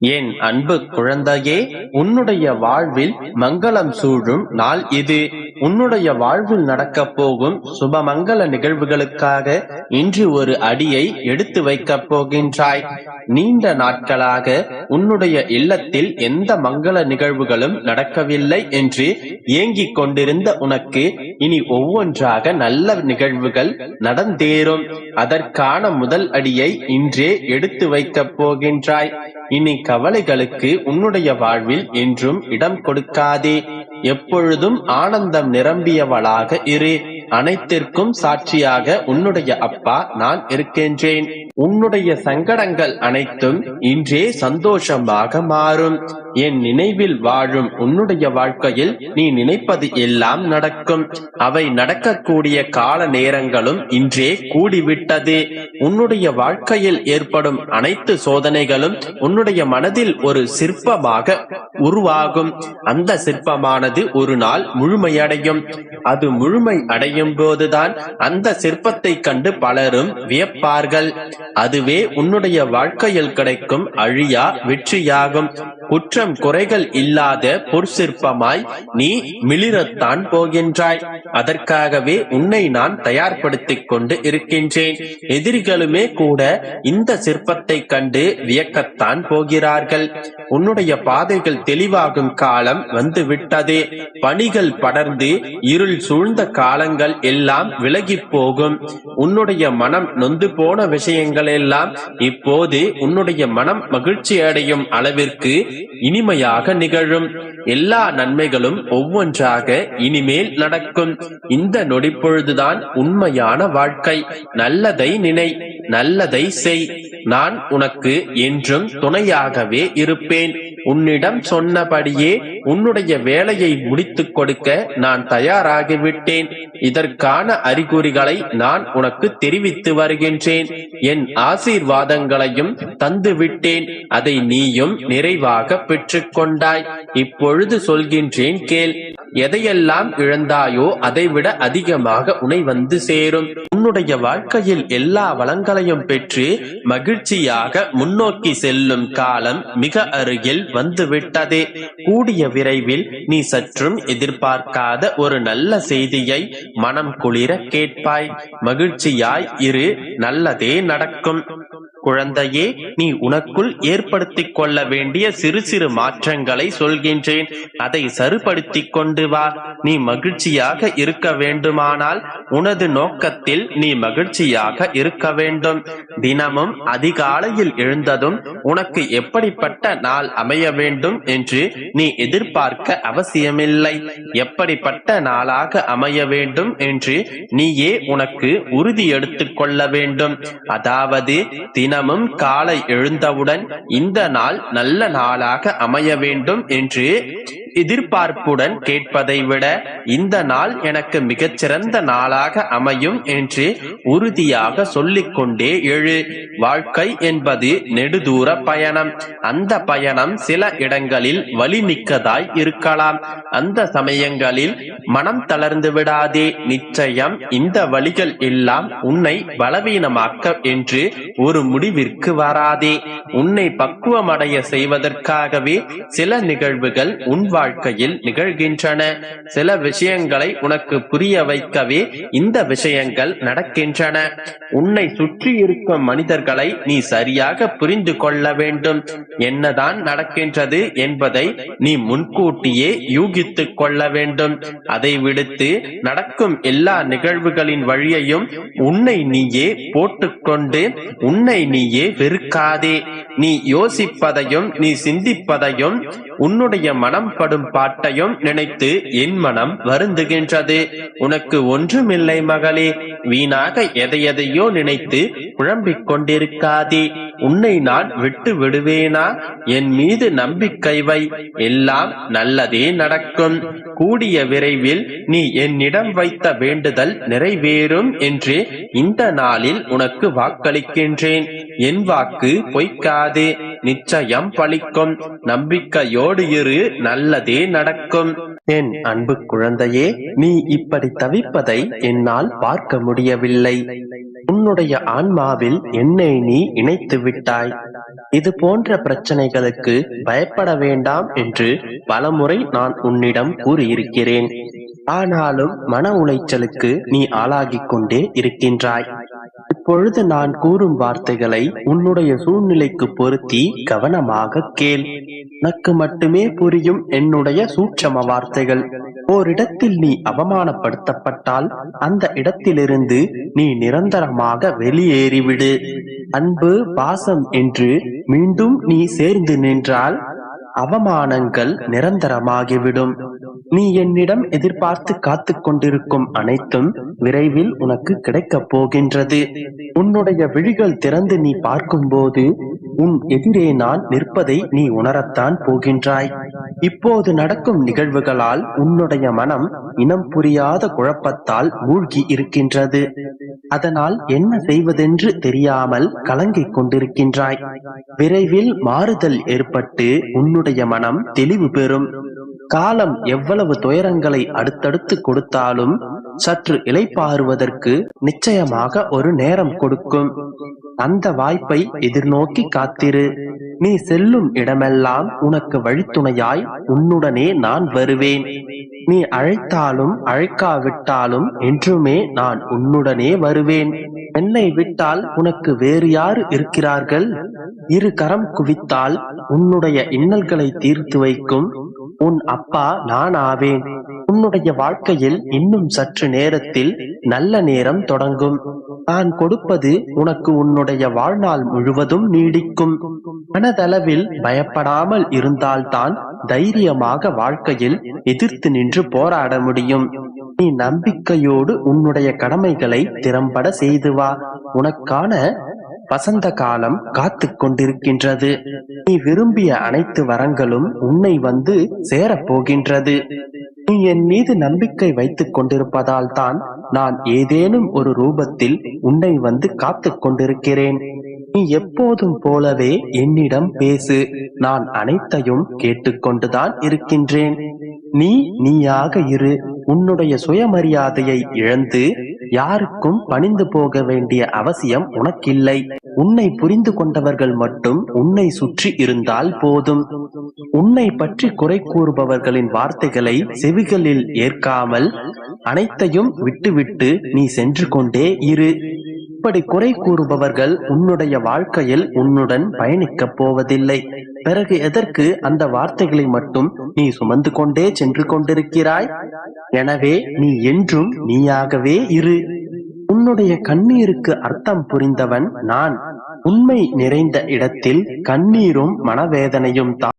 என் அன்பு குழந்தையே, உன்னுடைய வாழ்வில் மங்களம் சூழும் நாள் இது. உன்னுடைய வாழ்வில் நடக்கப் போகும் சுபமங்கல நிகழ்வுகளுக்காக இன்று ஒரு அடியை எடுத்து வைக்கப் போகின்றாய். நீண்ட நாட்களாக உன்னுடைய இல்லத்தில் எந்த மங்கள நிகழ்வுகளும் நடக்கவில்லை என்று ஏங்கிக் கொண்டிருந்த உனக்கு இனி ஒவ்வொன்றாக நல்ல நிகழ்வுகள் நடந்தேறும். அதற்கான முதல் அடியை இன்றே எடுத்து வைக்கப் போகின்றாய். இனி கவலைகளுக்கு உன்னுடைய வாழ்வில் என்றும் இடம் கொடுக்காதே. எப்பொழுதும் ஆனந்தம் நிரம்பியவளாக இரு. அனைத்திற்கும் சாட்சியாக உன்னுடைய அப்பா நான் இருக்கின்றேன். உன்னுடைய சங்கடங்கள் அனைத்தும் இன்றே சந்தோஷமாக மாறும். என் நினைவில் வாழும் உன்னுடைய வாழ்க்கையில் நீ நினைப்பது எல்லாம் நடக்கும். அவை நடக்கக்கூடிய கால நேரங்களும் இன்றே கூடிவிட்டது. உன்னுடைய வாழ்க்கையில் ஏற்படும் அனைத்து சோதனைகளும் உன்னுடைய மனதில் ஒரு சிற்பமாக உருவாகும். அந்த சிற்பமானது ஒரு நாள் முழுமையடையும். அது முழுமை அடையும் போதுதான் அந்த சிற்பத்தை கண்டு பலரும் வியப்பார்கள். அதுவே உன்னுடைய வாழ்க்கையில் கிடைக்கும் அழியா வெற்றியாகும். குற்றம் குறைகள் இல்லாத பொற்சிற்பமாய் நீ மிளிரத்தான் போகின்றாய். அதற்காகவே உன்னை நான் தயார்படுத்திக் கொண்டு இருக்கின்றேன். எதிரிகளுமே கூட இந்த சிற்பத்தை கண்டு வியக்கத்தான் போகிறார்கள். உன்னுடைய பாதைகள் தெளிவாகும் காலம் வந்து விட்டது. பணிகள் படர்ந்து இருள் சூழ்ந்த காலங்கள் எல்லாம் விலகி போகும். உன்னுடைய மனம் நொந்து போன விஷயங்கள் எல்லாம் இப்போது உன்னுடைய மனம் மகிழ்ச்சி அடையும் அளவிற்கு இனிமையாக நிகழும். எல்லா நன்மைகளும் ஒவ்வொன்றாக இனிமேல் நடக்கும். இந்த நொடிப்பொழுதுதான் உண்மையான வாழ்க்கை. நல்லதை நினை, நல்லதை செய். நான் உனக்கு என்றும் துணையாகவே இருப்பேன். உன்னிடம் சொன்னபடியே உன்னுடைய வேலையை முடித்துக் கொடுக்க நான் தயாராகிவிட்டேன். இதற்கான அறிகுறிகளை நான் உனக்கு தெரிவித்து வருகின்றேன். என் ஆசீர்வாதங்களையும் தந்துவிட்டேன். அதை நீயும் நிறைவாக பெற்றுக்கொண்டாய். இப்பொழுது சொல்கின்றேன் கேள். எதையெல்லாம் இழந்தாயோ அதைவிட அதிகமாக உன்னை வந்து சேரும். உன்னுடைய வாழ்க்கையில் எல்லா வளங்களையும் பெற்று மகிழ்ச்சியாக முன்னோக்கி செல்லும் காலம் மிக அருகில் வந்துவிட்டது. கூடிய விரைவில் நீ சற்றும் எதிர்பார்க்காத ஒரு நல்ல செய்தியை மனம் குளிர கேட்பாய். மகிழ்ச்சியாய் இரு, நல்லதே நடக்கும். குழந்தையே, நீ உனக்குள் ஏற்படுத்திக் கொள்ள வேண்டிய சிறு சிறு மாற்றங்களை சொல்கின்றேன். அதை சரிப்படுத்திக் கொண்டு வா. நீ மகிழ்ச்சியாக இருக்க வேண்டுமானால் உனது நோக்கத்தில் நீ மகிழ்ச்சியாக இருக்க வேண்டும். தினமும் அதிகாலையில் எழுந்ததும் உனக்கு எப்படிப்பட்ட நாள் அமைய வேண்டும் என்று நீ எதிர்பார்க்க அவசியமில்லை. எப்படிப்பட்ட நாளாக அமைய வேண்டும் என்று நீயே உனக்கு உறுதி எடுத்துக் கொள்ள வேண்டும். அதாவது தினமும் காலை எழுந்தவுடன் இந்த நாள் நல்ல நாளாக அமைய வேண்டும் என்று எதிர்பார்ப்புடன் கேட்பதை விட இந்த நாள் எனக்கு மிகச்சிறந்த நாளாக அமையும் என்று உறுதியாக சொல்லிக்கொண்டே எழு. வாழ்க்கை என்பது நெடுதூர பயணம். அந்த பயணம் சில இடங்களில் வலி மிக்கதாய் இருக்கலாம். அந்த சமயங்களில் மனம் தளர்ந்து விடாதே. நிச்சயம் இந்த வழிகள் எல்லாம் உன்னை பலவீனமாக்க என்று ஒரு முடிவிற்கு வராதே. உன்னை பக்குவமடைய செய்வதற்காகவே சில நிகழ்வுகள் உன் வாழ்க்கையில் நிகழ்கின்றன. சில விஷயங்களை உனக்கு புரிய வைக்கவே இந்த விஷயங்கள் நடக்கின்றன. உன்னை சுற்றி இருக்கும் மனிதர்களை நீ சரியாக புரிந்து கொள்ள வேண்டும். என்னதான் நடக்கின்றது என்பதை நீ முன்கூட்டியே யூகித்துக் கொள்ள வேண்டும். அதை விடுத்து நடக்கும் எல்லா நிகழ்வுகளின் வழியையும் உன்னை நீயே போட்டுக்கொண்டு உன்னை நீயே வெறுக்காதே. நீ யோசிப்பதையும் நீ சிந்திப்பதையும் உன்னுடைய மனம் படும் பாட்டையும் நினைத்து என் மனம் வருந்துகின்றது. உனக்கு ஒன்றுமில்லை மகளே. வீணாக எதையெதையோ நினைத்து குழம்பிக் கொண்டிருக்காதே. உன்னை நான் விட்டு விடுவேனா? என் மீது நம்பிக்கை வை. எல்லாம் நல்லதே நடக்கும். கூடிய விரைவில் நீ என்னிடம் வைத்த வேண்டுதல் நிறைவேறும் என்று இந்த நாளில் உனக்கு வாக்களிக்கின்றேன். என் வாக்கு பொய்க்காதே. நிச்சயம் பலிக்கும். நம்பிக்கையோடு இரு, நல்லதே நடக்கும். என் அன்பு குழந்தையே, நீ இப்படி தவிப்பதை என்னால் பார்க்க முடியவில்லை. உன்னுடைய ஆன்மாவில் என்னை நீ இணைத்து விட்டாய். இது போன்ற பிரச்சனைகளுக்கு பயப்பட வேண்டாம் என்று பலமுறை நான் உன்னிடம் கூறியிருக்கிறேன். ஆனாலும் மன உளைச்சலுக்கு நீ ஆளாகிக் கொண்டே இருக்கின்றாய். இப்பொழுது நான் கூறும் வார்த்தைகளை உன்னுடைய சூழ்நிலைக்கு பொருத்தி கவனமாக கேள். உனக்கு மட்டுமே புரியும் என்னுடைய சூட்சம வார்த்தைகள். ஓரிடத்தில் நீ அவமானப்படுத்தப்பட்டால் அந்த இடத்திலிருந்து நீ நிரந்தரமாக வெளியேறிவிடு. அன்பு, பாசம் என்று மீண்டும் நீ சேர்ந்து நின்றால் அவமானங்கள் நிரந்தரமாகிவிடும். நீ என்னிடம் எதிர்பார்த்து காத்து கொண்டிருக்கும் அனைத்தும் விரைவில் உனக்கு கிடைக்கப் போகின்றது. உன்னுடைய விழிகள் திறந்து நீ பார்க்கும்போது உன் எதிரே நான் நிற்பதை நீ உணரத்தான் போகின்றாய். இப்போது நடக்கும் நிகழ்வுகளால் உன்னுடைய மனம் இனம் புரியாத குழப்பத்தால் மூழ்கி இருக்கின்றது. அதனால் என்ன செய்வதென்று தெரியாமல் கலங்கிக் கொண்டிருக்கின்றாய். விரைவில் மாறுதல் ஏற்பட்டு உன்னுடைய மனம் தெளிவு பெறும். காலம் எவ்வளவு துயரங்களை அடுத்தடுத்து கொடுத்தாலும் சற்று இளைப்பாறுவதற்கு நிச்சயமாக ஒரு நேரம் கொடுக்கும். அந்த வாய்ப்பை எதிர்நோக்கி காத்திரு. நீ செல்லும் இடமெல்லாம் உனக்கு வழித்துணையாய் உன்னுடனே நான் வருவேன். நீ அழைத்தாலும் அழைக்காவிட்டாலும் என்றுமே நான் உன்னுடனே வருவேன். என்னை விட்டால் உனக்கு வேறு யாரு இருக்கிறார்கள்? இரு கரம் குவித்தால் உன்னுடைய இன்னல்களை தீர்த்து வைக்கும் உன் அப்பா நான் ஆவேன். உன்னுடைய வாழ்க்கையில் இன்னும் சற்று நேரத்தில் நல்ல நேரம் தொடங்கும். நான் கொடுப்பது உனக்கு உன்னுடைய வாழ்நாள் முழுவதும் நீடிக்கும். மனதளவில் பயப்படாமல் இருந்தால்தான் தைரியமாக வாழ்க்கையில் எதிர்த்து நின்று போராட முடியும். நீ நம்பிக்கையோடு உன்னுடைய கடமைகளை திறம்பட செய்து வா. உனக்கான வசந்த காலம் காத்து கொண்டிருக்கின்றது. நீ விரும்பிய அனைத்து வரங்களும் உன்னை வந்து சேரப்போகின்றது. நீ என் மீது நம்பிக்கை வைத்துக் கொண்டிருப்பதால் தான் நான் ஏதேனும் ஒரு ரூபத்தில் உன்னை வந்து காத்து கொண்டிருக்கிறேன். நீ எப்போதும் போலவே என்னிடம் பேசு. நான் அனைத்தையும் கேட்டுக்கொண்டுதான் இருக்கின்றேன். நீ நீயாக இரு. உன்னுடைய சுயமரியாதையை இழந்து யாருக்கும் பணிந்து போக வேண்டிய அவசியம் உனக்கில்லை. உன்னை புரிந்து கொண்டவர்கள் மட்டும் உன்னை சுற்றி இருந்தால் போதும். உன்னை பற்றி குறை கூறுபவர்களின் வார்த்தைகளை செவிகளில் ஏற்காமல் அனைத்தையும் விட்டுவிட்டு நீ சென்று கொண்டே இரு. இப்படி குறை கூறுபவர்கள் உன்னுடைய வாழ்க்கையில் உன்னுடன் பயணிக்கப் போவதில்லை. பிறகு எதற்கு அந்த வார்த்தைகளை மட்டும் நீ சுமந்து கொண்டே சென்று கொண்டிருக்கிறாய்? எனவே நீ என்றும் நீயாகவே இரு. உன்னுடைய கண்ணீருக்கு அர்த்தம் புரிந்தவன் நான். உண்மை நிறைந்த இடத்தில் கண்ணீரும் மனவேதனையும் தான்